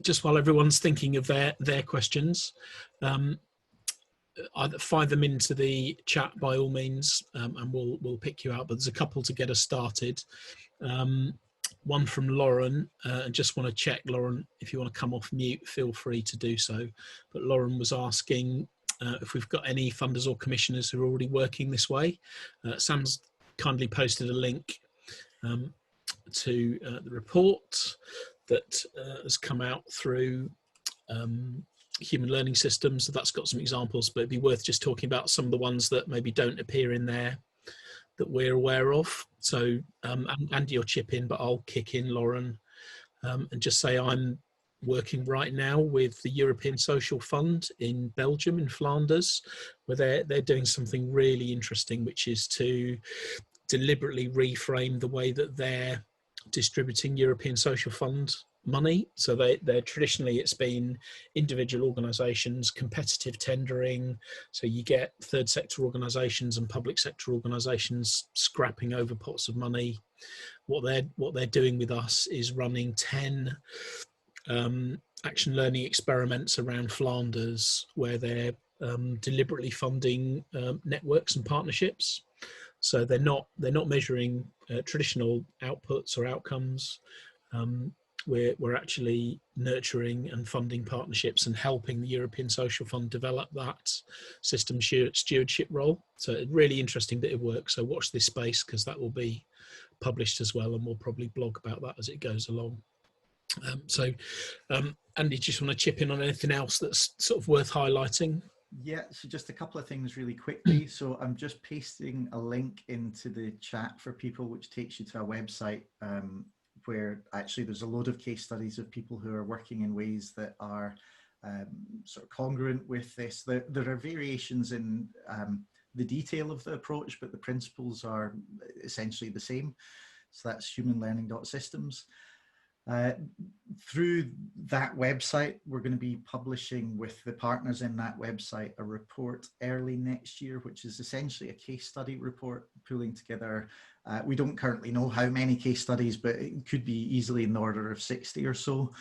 just while everyone's thinking of their questions, either fire them into the chat by all means, and we'll pick you out. But there's a couple to get us started. One from Lauren, and just want to check, Lauren, if you want to come off mute, feel free to do so. But Lauren was asking if we've got any funders or commissioners who are already working this way. Sam's kindly posted a link to the report that has come out through Human Learning Systems. So that's got some examples, but it'd be worth just talking about some of the ones that maybe don't appear in there that we're aware of. So Andy will chip in, but I'll kick in, Lauren, and just say I'm working right now with the European Social Fund in Belgium, in Flanders, where they're doing something really interesting, which is to deliberately reframe the way that they're distributing European Social Fund money. So they're traditionally, it's been individual organisations, competitive tendering. So you get third sector organisations and public sector organisations scrapping over pots of money. What they're doing with us is running 10 action learning experiments around Flanders, where they're deliberately funding networks and partnerships. So they're not measuring traditional outputs or outcomes. We're actually nurturing and funding partnerships and helping the European Social Fund develop that system stewardship role. So a really interesting bit of work. So watch this space, because that will be published as well, and we'll probably blog about that as it goes along. Andy, just want to chip in on anything else that's sort of worth highlighting? Yeah, so just a couple of things really quickly. So I'm just pasting a link into the chat for people, which takes you to a website where actually there's a load of case studies of people who are working in ways that are sort of congruent with this. There are variations in the detail of the approach, but the principles are essentially the same. So that's humanlearning.systems. Through that website, we're going to be publishing with the partners in that website a report early next year, which is essentially a case study report pulling together. We don't currently know how many case studies, but it could be easily in the order of 60 or so.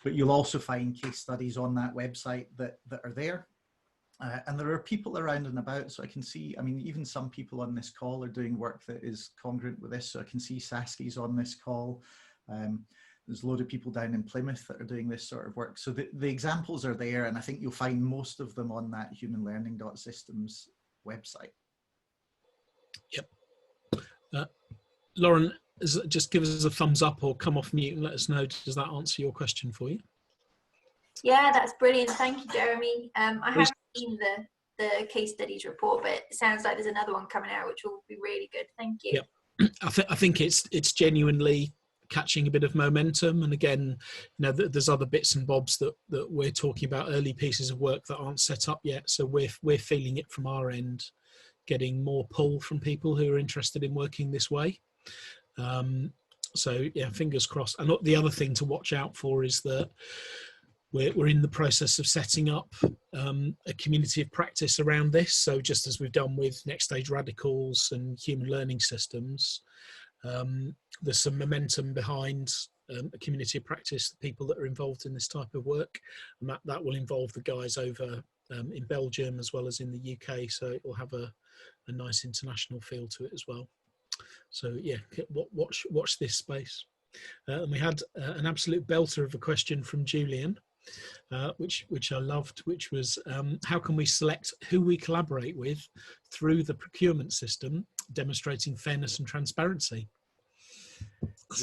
But you'll also find case studies on that website that are there. And there are people around and about, so I can see, I mean, even some people on this call are doing work that is congruent with this. So I can see Sasky's on this call. There's a load of people down in Plymouth that are doing this sort of work. So the examples are there, and I think you'll find most of them on that humanlearning.systems website. Yep. Lauren, just give us a thumbs up or come off mute and let us know. Does that answer your question for you? Yeah, that's brilliant. Thank you, Jeremy. I haven't seen the case studies report, but it sounds like there's another one coming out, which will be really good. Thank you. Yep. I think it's genuinely catching a bit of momentum, and again, you know, there's other bits and bobs that we're talking about, early pieces of work that aren't set up yet, so we're feeling it from our end, getting more pull from people who are interested in working this way. So yeah, fingers crossed. And the other thing to watch out for is that we're in the process of setting up a community of practice around this. So just as we've done with Next Stage Radicals and Human Learning Systems, there's some momentum behind a community of practice, the people that are involved in this type of work, and that will involve the guys over in Belgium as well as in the UK, so it will have a nice international feel to it as well. So yeah, watch this space. And we had an absolute belter of a question from Julian, which I loved, which was how can we select who we collaborate with through the procurement system, demonstrating fairness and transparency?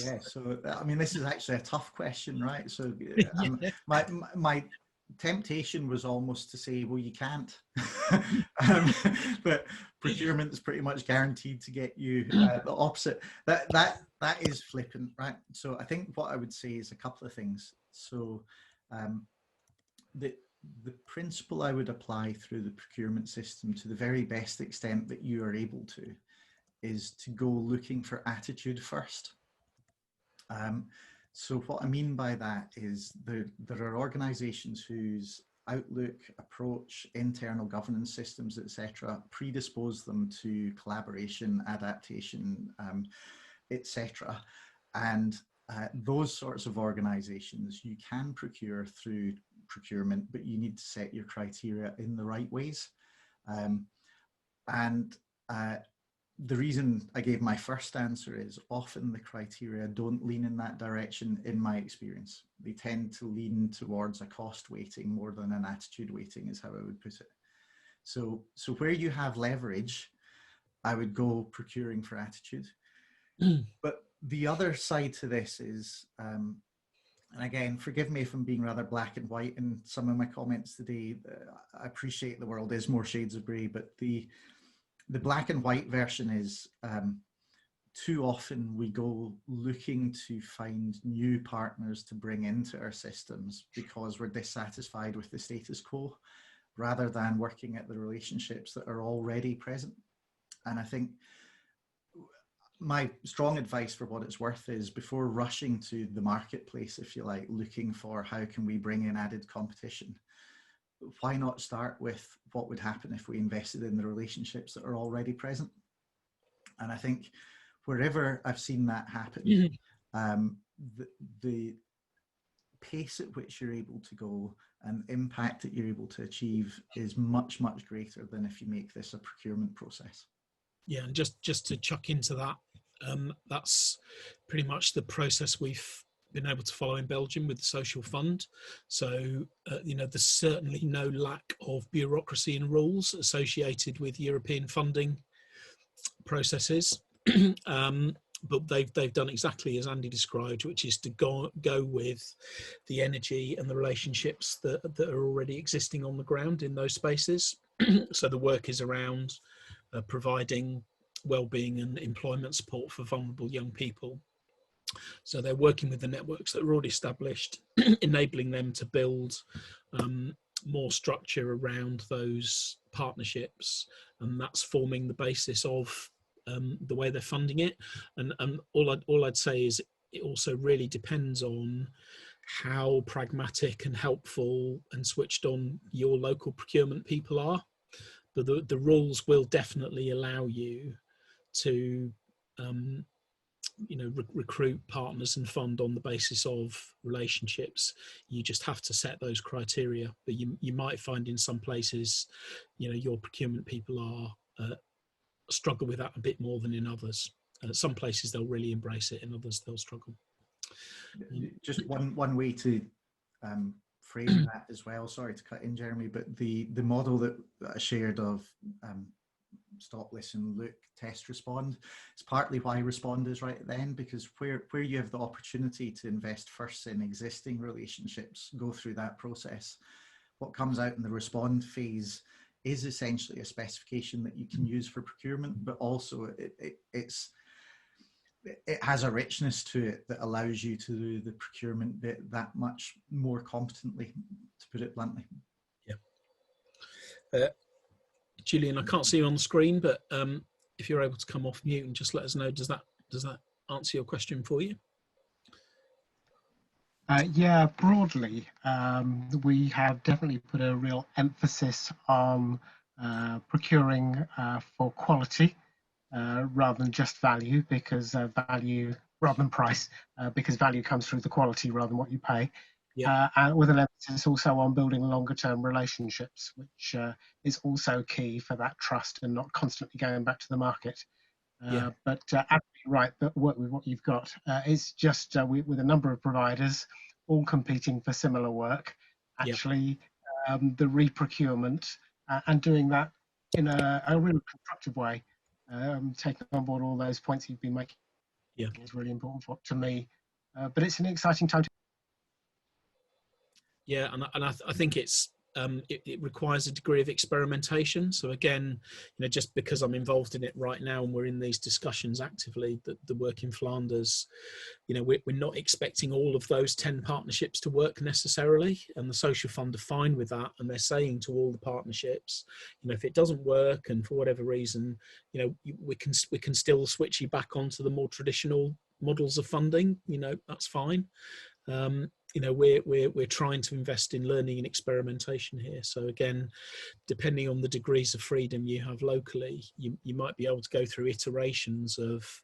Yeah, so I mean, this is actually a tough question, right? So my temptation was almost to say, well, you can't, but procurement is pretty much guaranteed to get you the opposite. That is flippant, right? So I think what I would say is a couple of things. So the principle I would apply through the procurement system to the very best extent that you are able to is to go looking for attitude first. So what I mean by that is there are organizations whose outlook, approach, internal governance systems, etc., predispose them to collaboration, adaptation, etc. And those sorts of organizations you can procure through procurement, but you need to set your criteria in the right ways. The reason I gave my first answer is often the criteria don't lean in that direction in my experience. They tend to lean towards a cost weighting more than an attitude weighting, is how I would put it. So where you have leverage, I would go procuring for attitude. But the other side to this is, and again, forgive me if I'm being rather black and white in some of my comments today. I appreciate the world is more shades of grey, but the black and white version is too often we go looking to find new partners to bring into our systems because we're dissatisfied with the status quo, rather than working at the relationships that are already present. And I think my strong advice, for what it's worth, is before rushing to the marketplace, if you like, looking for how can we bring in added competition, why not start with what would happen if we invested in the relationships that are already present? And I think wherever I've seen that happen, the pace at which you're able to go and impact that you're able to achieve is much, much greater than if you make this a procurement process. Yeah, and just to chuck into that, that's pretty much the process we've been able to follow in Belgium with the social fund. So, there's certainly no lack of bureaucracy and rules associated with European funding processes. But they've done exactly as Andy described, which is to go with the energy and the relationships that are already existing on the ground in those spaces. So the work is around providing well-being and employment support for vulnerable young people. So they're working with the networks that are already established, enabling them to build more structure around those partnerships, and that's forming the basis of the way they're funding it. And all I'd say is it also really depends on how pragmatic and helpful and switched on your local procurement people are. But the rules will definitely allow you to recruit partners and fund on the basis of relationships. You just have to set those criteria. But you might find in some places, your procurement people are struggle with that a bit more than in others. Some places they'll really embrace it, in others they'll struggle. Just one way to frame that as well, sorry to cut in, Jeremy, but the model that I shared of stop, listen, look, test, respond, it's partly why respond is right then, because where you have the opportunity to invest first in existing relationships, go through that process, what comes out in the respond phase is essentially a specification that you can use for procurement, but also it has a richness to it that allows you to do the procurement bit that much more competently, to put it bluntly. Yeah. Julian, I can't see you on the screen, but if you're able to come off mute and just let us know, does that answer your question for you? Yeah, broadly, we have definitely put a real emphasis on procuring for quality rather than just value, because value rather than price, because value comes through the quality rather than what you pay. Yeah. And with an emphasis also on building longer-term relationships, which is also key for that trust and not constantly going back to the market. Yeah. But absolutely right, but work with what you've got. It's just with a number of providers all competing for similar work, actually the re-procurement and doing that in a really constructive way, taking on board all those points you've been making is really important to me. But it's an exciting time to. Yeah, and I think it's it requires a degree of experimentation. So again, just because I'm involved in it right now and we're in these discussions actively, the work in Flanders, we're not expecting all of those 10 partnerships to work necessarily, and the social fund are fine with that, and they're saying to all the partnerships, if it doesn't work and for whatever reason, we can still switch you back onto the more traditional models of funding. That's fine. We're trying to invest in learning and experimentation here. So again, depending on the degrees of freedom you have locally, you might be able to go through iterations of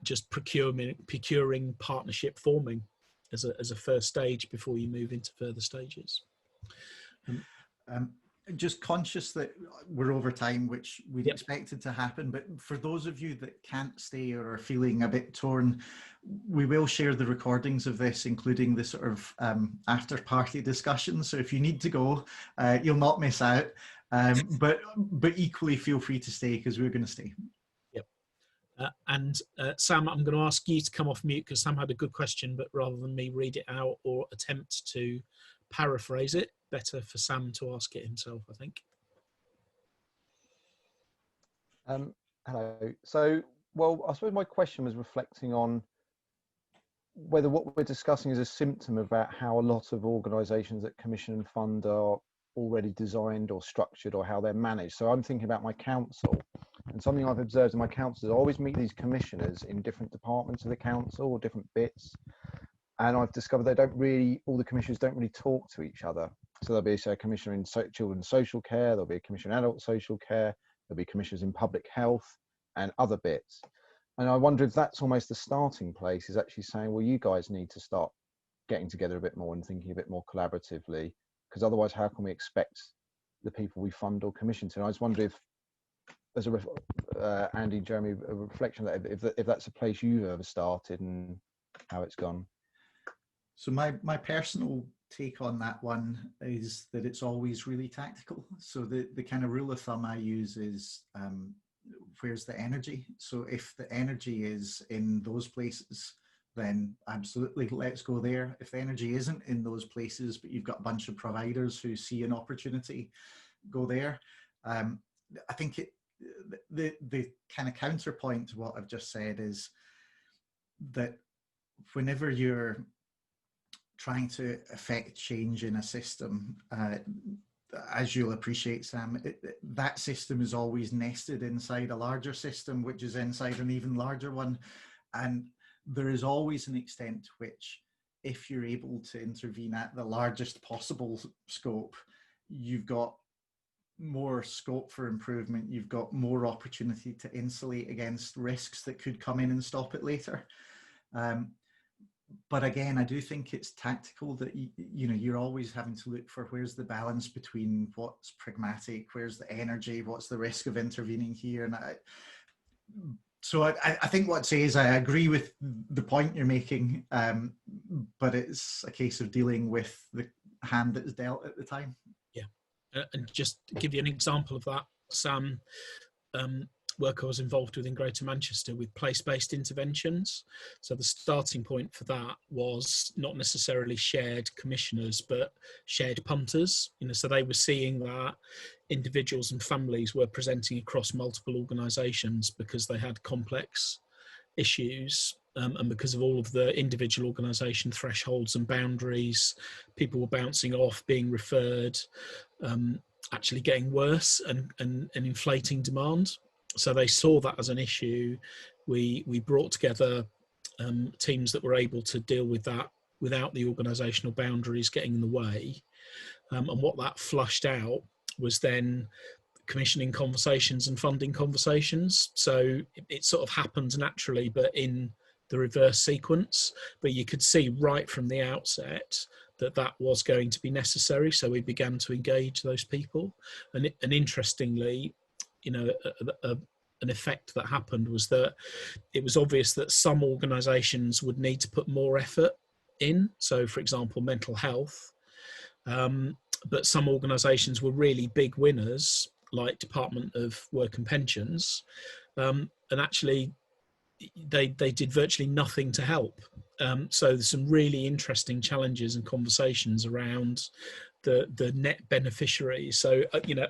just procuring partnership forming as a first stage before you move into further stages. Just conscious that we're over time, which we'd expected to happen, but for those of you that can't stay or are feeling a bit torn, we will share the recordings of this, including the sort of after party discussions. So if you need to go, you'll not miss out. But equally feel free to stay, because we're going to stay. And Sam, I'm going to ask you to come off mute, because Sam had a good question, but rather than me read it out or attempt to paraphrase it, better for Sam to ask it himself, I think. Hello. So, well, I suppose my question was reflecting on whether what we're discussing is a symptom about how a lot of organisations that commission and fund are already designed or structured, or how they're managed. So I'm thinking about my council, and something I've observed in my council is I always meet these commissioners in different departments of the council or different bits, and I've discovered all the commissioners don't really talk to each other. So there'll be, say, a commissioner in children's social care, there'll be a commissioner in adult social care, there'll be commissioners in public health and other bits. And I wonder if that's almost the starting place, is actually saying, well, you guys need to start getting together a bit more and thinking a bit more collaboratively, because otherwise how can we expect the people we fund or commission to? And I just wonder if, as Andy, Jeremy, a reflection of that, if that's a place you've ever started and how it's gone. So my personal take on that one is that it's always really tactical. So the kind of rule of thumb I use is where's the energy? So if the energy is in those places, then absolutely, let's go there. If the energy isn't in those places, but you've got a bunch of providers who see an opportunity, go there. I think the kind of counterpoint to what I've just said is that whenever you're trying to affect change in a system, as you'll appreciate, Sam, that system is always nested inside a larger system, which is inside an even larger one. And there is always an extent to which, if you're able to intervene at the largest possible scope, you've got more scope for improvement, you've got more opportunity to insulate against risks that could come in and stop it later. But again, I do think it's tactical, that you're always having to look for where's the balance between what's pragmatic, where's the energy, what's the risk of intervening here. And I think what I'd say is I agree with the point you're making, but it's a case of dealing with the hand that is dealt at the time. Yeah, and just to give you an example of that, Sam, work I was involved with in Greater Manchester with place-based interventions. So the starting point for that was not necessarily shared commissioners, but shared punters. So they were seeing that individuals and families were presenting across multiple organisations because they had complex issues, and because of all of the individual organisation thresholds and boundaries, people were bouncing off, being referred, actually getting worse and inflating demand. So they saw that as an issue. We brought together teams that were able to deal with that without the organisational boundaries getting in the way. And what that flushed out was then commissioning conversations and funding conversations. So it sort of happened naturally, but in the reverse sequence. But you could see right from the outset that was going to be necessary. So we began to engage those people. And interestingly, an effect that happened was that it was obvious that some organisations would need to put more effort in. So, for example, mental health. But some organisations were really big winners, like Department of Work and Pensions, and actually they did virtually nothing to help. So there's some really interesting challenges and conversations around the net beneficiaries. So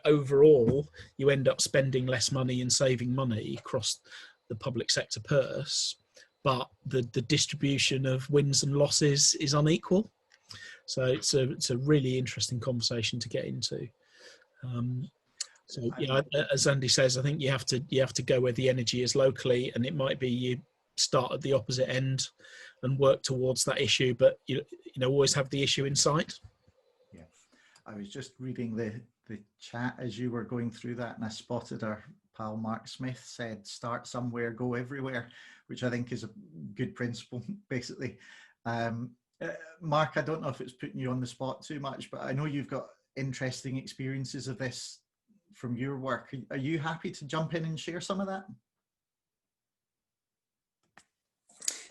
overall you end up spending less money and saving money across the public sector purse, but the distribution of wins and losses is unequal. So it's a really interesting conversation to get into. So as Andy says, I think you have to go where the energy is locally, and it might be you start at the opposite end and work towards that issue, but you always have the issue in sight. Yeah, I was just reading the chat as you were going through that, and I spotted our pal Mark Smith said, "Start somewhere, go everywhere," which I think is a good principle, basically. Mark, I don't know if it's putting you on the spot too much, but I know you've got interesting experiences of this from your work. Are you happy to jump in and share some of that?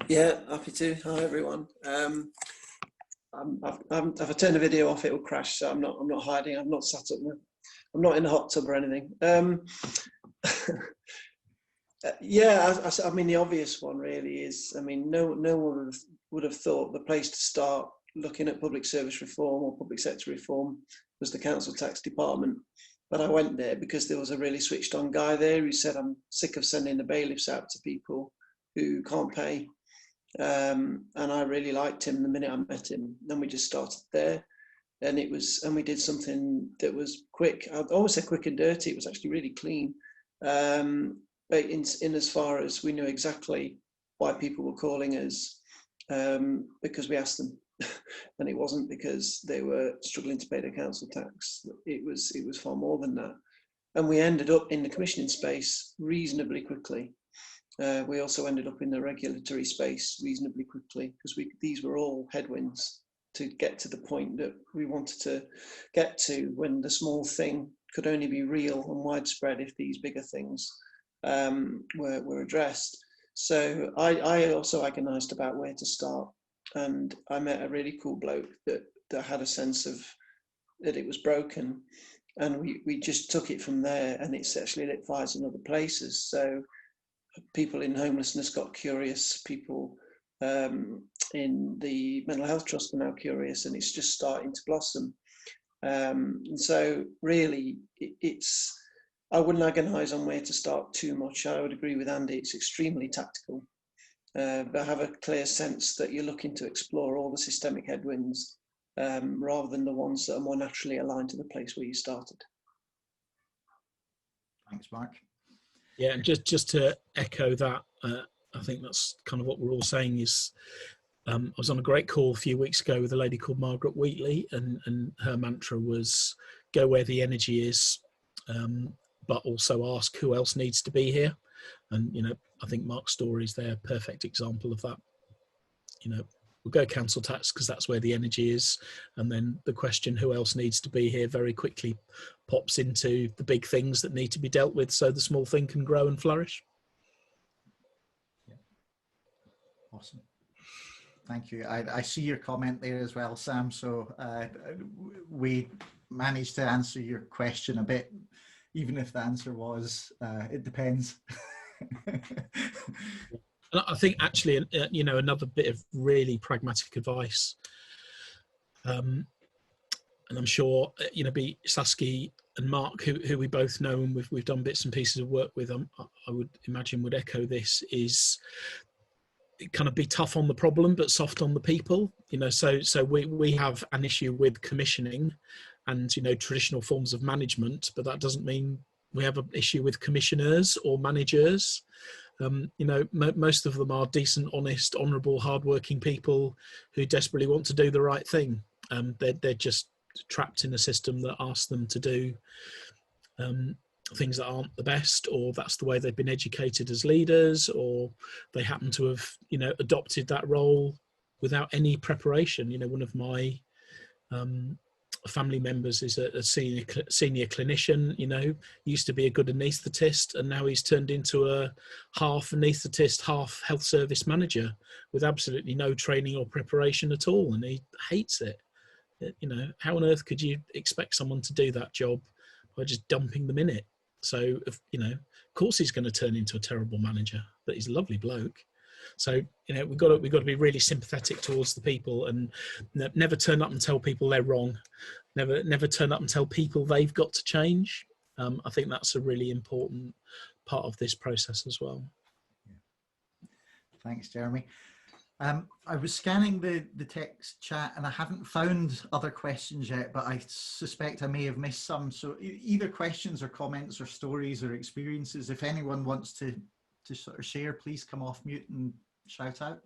Yeah, happy to. Hi everyone. If I turn the video off, it will crash. So I'm not hiding. I'm not sat up. I'm not in a hot tub or anything. Yeah, I mean the obvious one really is. I mean, no one would have thought the place to start looking at public service reform or public sector reform was the council tax department. But I went there because there was a really switched on guy there who said, I'm sick of sending the bailiffs out to people who can't pay. And I really liked him the minute I met him. Then we just started there, and we did something that was quick. I always say quick and dirty. It was actually really clean. But in as far as we knew exactly why people were calling us, because we asked them, and it wasn't because they were struggling to pay their council tax. It was far more than that. And we ended up in the commissioning space reasonably quickly. We also ended up in the regulatory space reasonably quickly because these were all headwinds to get to the point that we wanted to get to, when the small thing could only be real and widespread if these bigger things were addressed. So I also agonized about where to start, and I met a really cool bloke that had a sense of that it was broken, and we just took it from there, and it's actually lit fires in other places. So people in homelessness got curious, people in the mental health trust are now curious, and it's just starting to blossom. And so really I wouldn't agonize on where to start too much. I would agree with Andy, it's extremely tactical, but have a clear sense that you're looking to explore all the systemic headwinds rather than the ones that are more naturally aligned to the place where you started. Thanks, Mark. Yeah, and just to echo that, I think that's kind of what we're all saying is, I was on a great call a few weeks ago with a lady called Margaret Wheatley, and her mantra was go where the energy is, but also ask who else needs to be here. And, you know, I think Mark's story is their perfect example of that. You know, we'll go council tax because that's where the energy is. And then the question, who else needs to be here, very quickly pops into the big things that need to be dealt with so the small thing can grow and flourish. Yeah. Awesome. Thank you. I see your comment there as well, Sam. So we managed to answer your question a bit, even if the answer was, it depends. And I think actually, you know, another bit of really pragmatic advice, and I'm sure, you know, Saskia and Mark, who we both know and we've done bits and pieces of work with, I would imagine would echo this, is kind of be tough on the problem but soft on the people. You know, so we have an issue with commissioning and, you know, traditional forms of management, but that doesn't mean we have an issue with commissioners or managers. You know, most of them are decent, honest, honourable, hardworking people who desperately want to do the right thing. They're just trapped in a system that asks them to do things that aren't the best, or that's the way they've been educated as leaders, or they happen to have, you know, adopted that role without any preparation. You know, one of my family members is a senior clinician, you know, used to be a good anaesthetist, and now he's turned into a half anaesthetist, half health service manager with absolutely no training or preparation at all, and he hates it. You know, how on earth could you expect someone to do that job by just dumping them in it? So, you know, of course he's going to turn into a terrible manager, but he's a lovely bloke. So, you know, we've got to be really sympathetic towards the people, and never turn up and tell people they're wrong. Never turn up and tell people they've got to change. I think that's a really important part of this process as well. Yeah. Thanks, Jeremy. I was scanning the text chat and I haven't found other questions yet, but I suspect I may have missed some. So either questions or comments or stories or experiences, if anyone wants to sort of share, please come off mute and shout out.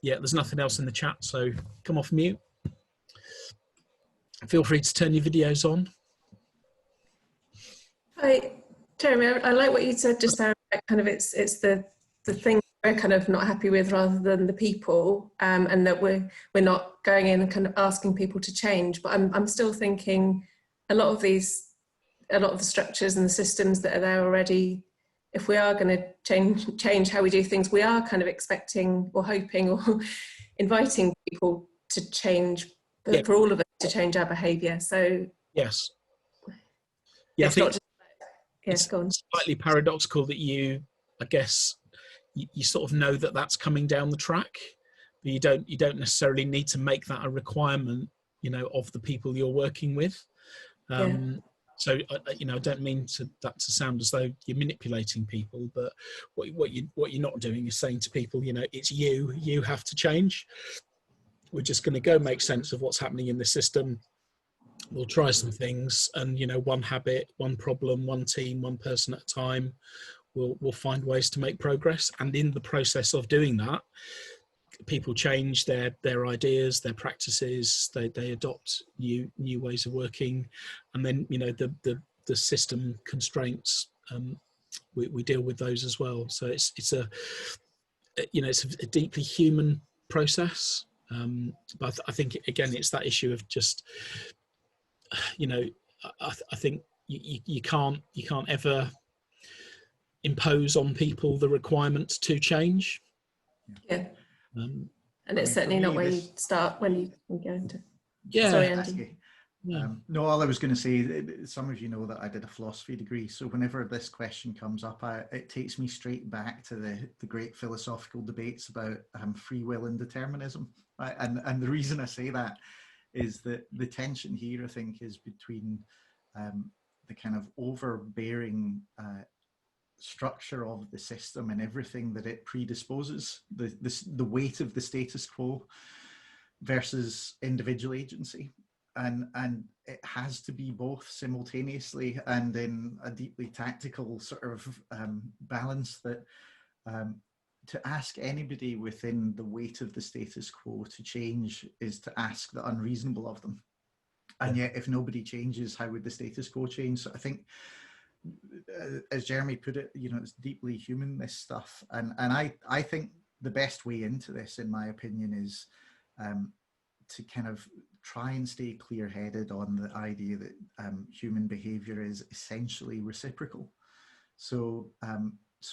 Yeah, there's nothing else in the chat, so come off mute. Feel free to turn your videos on. Hi, Jeremy, I like what you said just now, kind of it's the thing we're kind of not happy with rather than the people, and that we're not going in and kind of asking people to change. But I'm still thinking a lot of the structures and the systems that are there already, if we are going to change how we do things, we are kind of expecting or hoping or inviting people to change, for all of us to change our behaviour. So yes, yeah, I think it's go on. Slightly paradoxical that I guess you sort of know that that's coming down the track, but you don't necessarily need to make that a requirement, of the people you're working with. So, I don't mean that to sound as though you're manipulating people, but what you're not doing is saying to people, it's you have to change. We're just going to go make sense of what's happening in the system. We'll try some things, and one habit, one problem, one team, one person at a time. We'll find ways to make progress, and in the process of doing that, people change their ideas, their practices. They adopt new ways of working, and then the system constraints. We deal with those as well. So it's a deeply human process. But I think again, it's that issue of just, I think you can't ever impose on people the requirement to change. And it's certainly not where you start when you go into. Yeah. Sorry, Andy. No, all I was going to say, some of you know that I did a philosophy degree, so whenever this question comes up, it takes me straight back to the great philosophical debates about free will and determinism. And the reason I say that is that the tension here, I think, is between the kind of overbearing structure of the system and everything that it predisposes, the weight of the status quo versus individual agency. And it has to be both simultaneously and in a deeply tactical sort of balance, that to ask anybody within the weight of the status quo to change is to ask the unreasonable of them. And yet, if nobody changes, how would the status quo change? So I think, as Jeremy put it, it's deeply human, this stuff. And I think the best way into this, in my opinion, is to kind of try and stay clear-headed on the idea that human behavior is essentially reciprocal. So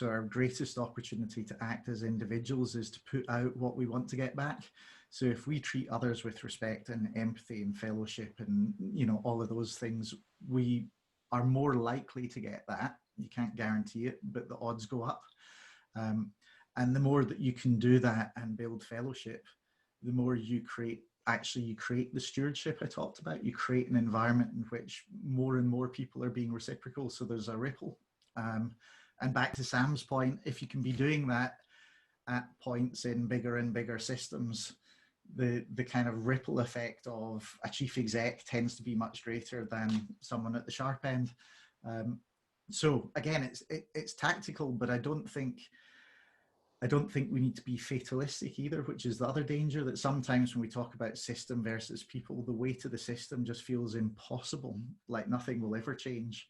our greatest opportunity to act as individuals is to put out what we want to get back. So if we treat others with respect and empathy and fellowship and all of those things, we are more likely to get that. You can't guarantee it, but the odds go up. And the more that you can do that and build fellowship, the more you create the stewardship I talked about. You create an environment in which more and more people are being reciprocal, so there's a ripple. And back to Sam's point, if you can be doing that at points in bigger and bigger systems, the kind of ripple effect of a chief exec tends to be much greater than someone at the sharp end. So again, it's tactical, but I don't think we need to be fatalistic either, which is the other danger, that sometimes when we talk about system versus people, the weight of the system just feels impossible, like nothing will ever change.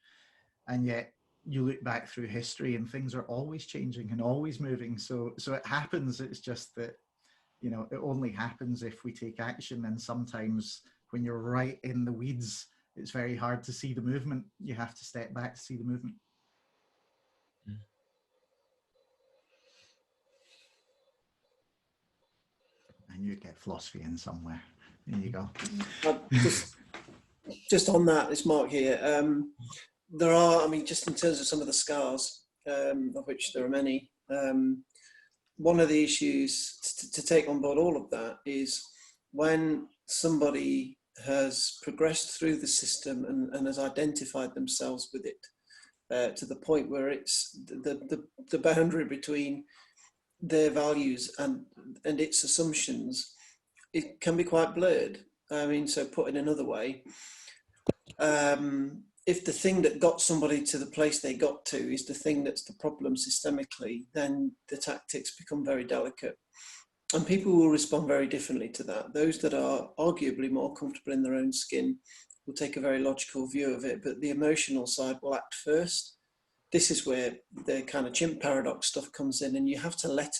And yet you look back through history and things are always changing and always moving. So it happens. It's just that, it only happens if we take action. And sometimes when you're right in the weeds, it's very hard to see the movement. You have to step back to see the movement. And you'd get philosophy in somewhere. There you go. Just on that, it's Mark here. There are, just in terms of some of the scars, of which there are many, one of the issues to take on board all of that is when somebody has progressed through the system and has identified themselves with it to the point where it's the boundary between their values and its assumptions, it can be quite blurred. So put in another way, if the thing that got somebody to the place they got to is the thing that's the problem systemically, then the tactics become very delicate. And people will respond very differently to that. Those that are arguably more comfortable in their own skin will take a very logical view of it, but the emotional side will act first. this is where the kind of chimp paradox stuff comes in, and you have to let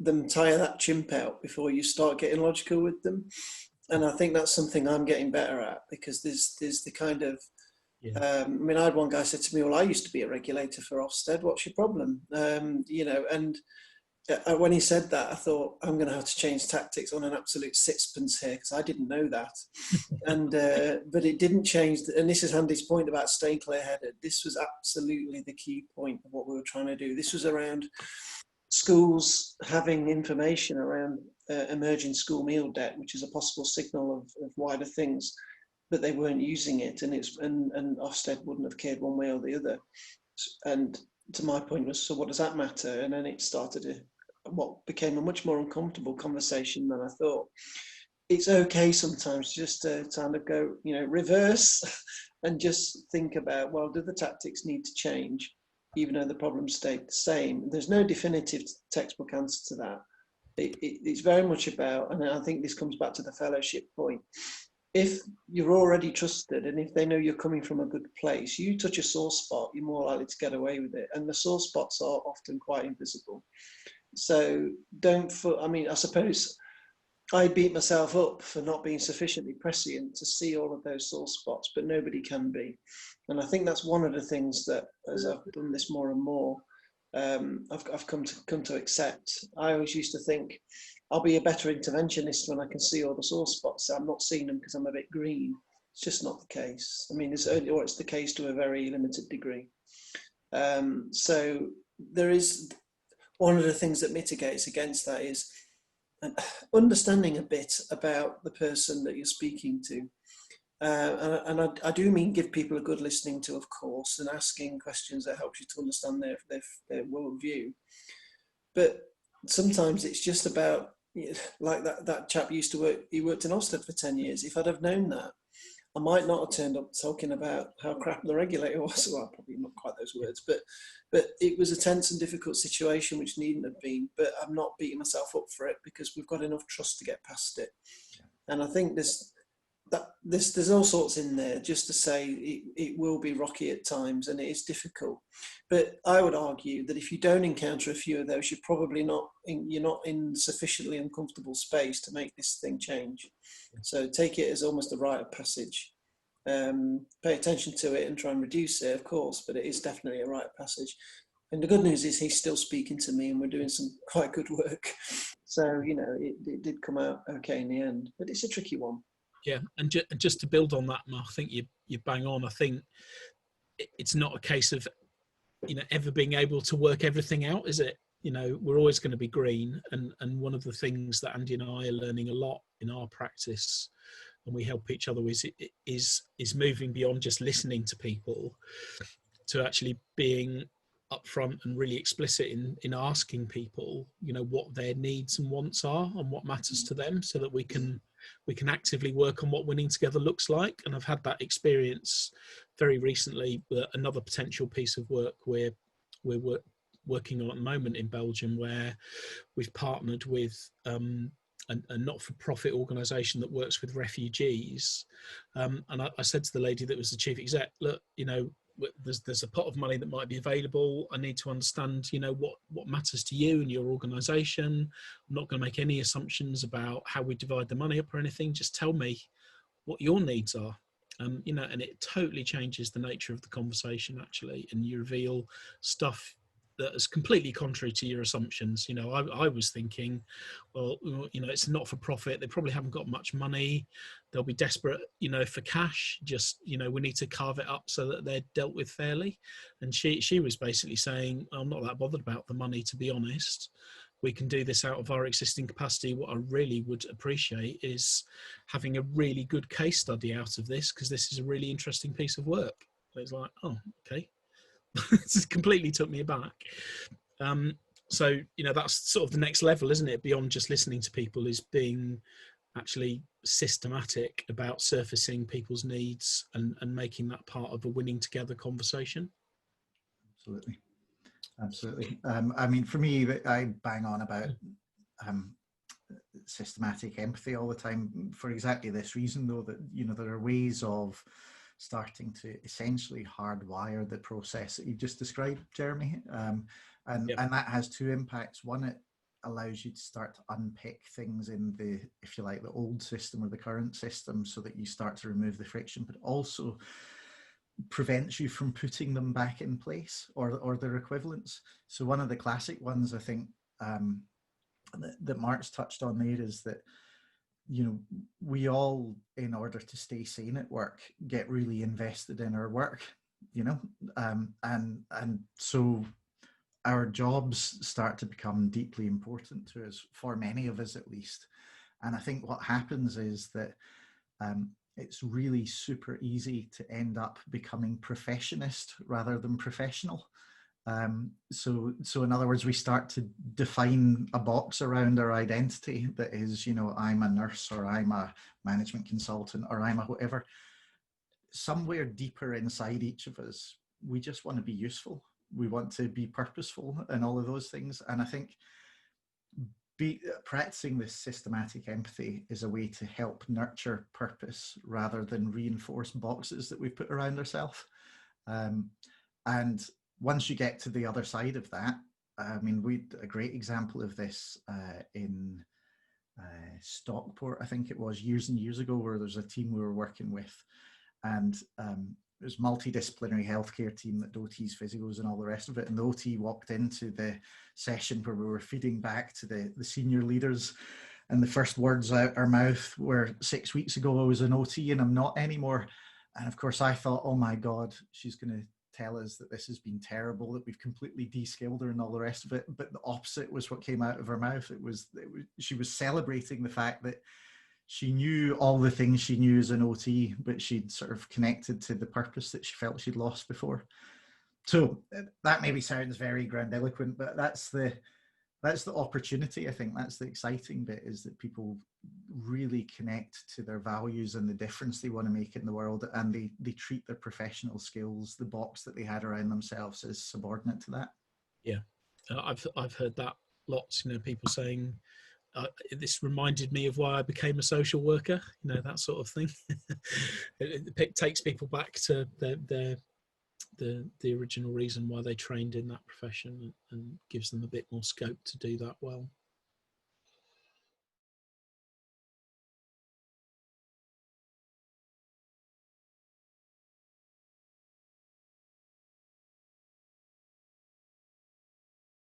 them tire that chimp out before you start getting logical with them. And I think that's something I'm getting better at, because there's the kind of, I mean, I had one guy said to me, well, I used to be a regulator for Ofsted, what's your problem? You know, and when he said that, I thought, I'm going to have to change tactics on an absolute sixpence here, because I didn't know that. And but it didn't change. And this is Andy's point about staying clear-headed. This was absolutely the key point of what we were trying to do. This was around schools having information around emerging school meal debt, which is a possible signal of wider things, but they weren't using it, and Ofsted wouldn't have cared one way or the other. And to my point was, so what does that matter? And then it started what became a much more uncomfortable conversation than I thought. It's okay sometimes just to kind of go, you know, reverse and just think about, well, do the tactics need to change, even though the problem stayed the same? There's no definitive textbook answer to that. It's very much about, and I think this comes back to the fellowship point, if you're already trusted and if they know you're coming from a good place, you touch a sore spot, you're more likely to get away with it. And the sore spots are often quite invisible. So I mean, I suppose I beat myself up for not being sufficiently prescient to see all of those sore spots, but nobody can be. And I think that's one of the things that, as I've done this more and more, I've come to accept. I always used to think I'll be a better interventionist when I can see all the sore spots. I'm not seeing them because I'm a bit green. It's just not the case. I mean, it's the case to a very limited degree. So there is one of the things that mitigates against that is understanding a bit about the person that you're speaking to. And I do mean give people a good listening to, of course, and asking questions that helps you to understand their worldview. But sometimes it's just about, like that chap used to work, he worked in Ofsted for 10 years. If I'd have known that, I might not have turned up talking about how crap the regulator was. Well, probably not quite those words, but it was a tense and difficult situation which needn't have been. But I'm not beating myself up for it, because we've got enough trust to get past it. And I think there's all sorts in there just to say it will be rocky at times and it is difficult. But I would argue that if you don't encounter a few of those, you're not in sufficiently uncomfortable space to make this thing change. So take it as almost a rite of passage. Pay attention to it and try and reduce it, of course, but it is definitely a rite of passage. And the good news is he's still speaking to me and we're doing some quite good work. So, you know, it did come out okay in the end, but it's a tricky one. Yeah, and just to build on that, Mark, I think you bang on. I think it's not a case of, you know, ever being able to work everything out, is it? You know, we're always going to be green, and one of the things that Andy and I are learning a lot in our practice, and we help each other with, is moving beyond just listening to people to actually being upfront and really explicit in asking people, you know, what their needs and wants are and what matters to them, so that we can actively work on what winning together looks like. And I've had that experience very recently. Another potential piece of work we're working on at the moment in Belgium, where we've partnered with a not-for-profit organisation that works with refugees. And I said to the lady that was the chief exec, look, you know, there's a pot of money that might be available. I need to understand, you know, what matters to you and your organisation. I'm not going to make any assumptions about how we divide the money up or anything. Just tell me what your needs are. You know, and it totally changes the nature of the conversation, actually, and you reveal stuff that is completely contrary to your assumptions. You know, I was thinking, well, you know, it's not for profit. They probably haven't got much money. They'll be desperate, you know, for cash. Just, you know, we need to carve it up so that they're dealt with fairly. And she was basically saying, I'm not that bothered about the money, to be honest. We can do this out of our existing capacity. What I really would appreciate is having a really good case study out of this, because this is a really interesting piece of work. So it's like, oh, okay. It completely took me aback. So, you know, that's sort of the next level, isn't it? Beyond just listening to people, is being actually systematic about surfacing people's needs and making that part of a winning together conversation. Absolutely. I mean, for me, I bang on about systematic empathy all the time for exactly this reason, though, that, you know, there are ways of starting to essentially hardwire the process that you just described, Jeremy. And that has two impacts. One, it allows you to start to unpick things in the, if you like, the old system or the current system, so that you start to remove the friction, but also prevents you from putting them back in place or their equivalents. So one of the classic ones, I think, that Mark's touched on there is that, you know, we all, in order to stay sane at work, get really invested in our work, you know, and so our jobs start to become deeply important to us, for many of us at least. And I think what happens is that it's really super easy to end up becoming professionist rather than professional. So in other words, we start to define a box around our identity that is, you know, I'm a nurse, or I'm a management consultant, or I'm a whatever. Somewhere deeper inside each of us, we just want to be useful. We want to be purposeful and all of those things. And I think practicing this systematic empathy is a way to help nurture purpose rather than reinforce boxes that we've put around ourselves. And once you get to the other side of that, I mean, a great example of this in Stockport, I think it was, years and years ago, where there's a team we were working with, and it was a multidisciplinary healthcare team that OTs, physios and all the rest of it. And the OT walked into the session where we were feeding back to the senior leaders, and the first words out our mouth were, 6 weeks ago I was an OT and I'm not anymore. And of course I thought, oh my God, she's going to tell us that this has been terrible, that we've completely de-skilled her and all the rest of it. But the opposite was what came out of her mouth. She was celebrating the fact that she knew all the things she knew as an OT, but she'd sort of connected to the purpose that she felt she'd lost before. So that maybe sounds very grandiloquent, but that's the opportunity. I think that's the exciting bit, is that people really connect to their values and the difference they want to make in the world, and they treat their professional skills, the box that they had around themselves, as subordinate to that. Yeah, I've heard that lots. You know, people saying, this reminded me of why I became a social worker. You know, that sort of thing. It takes people back to the original reason why they trained in that profession, and gives them a bit more scope to do that well.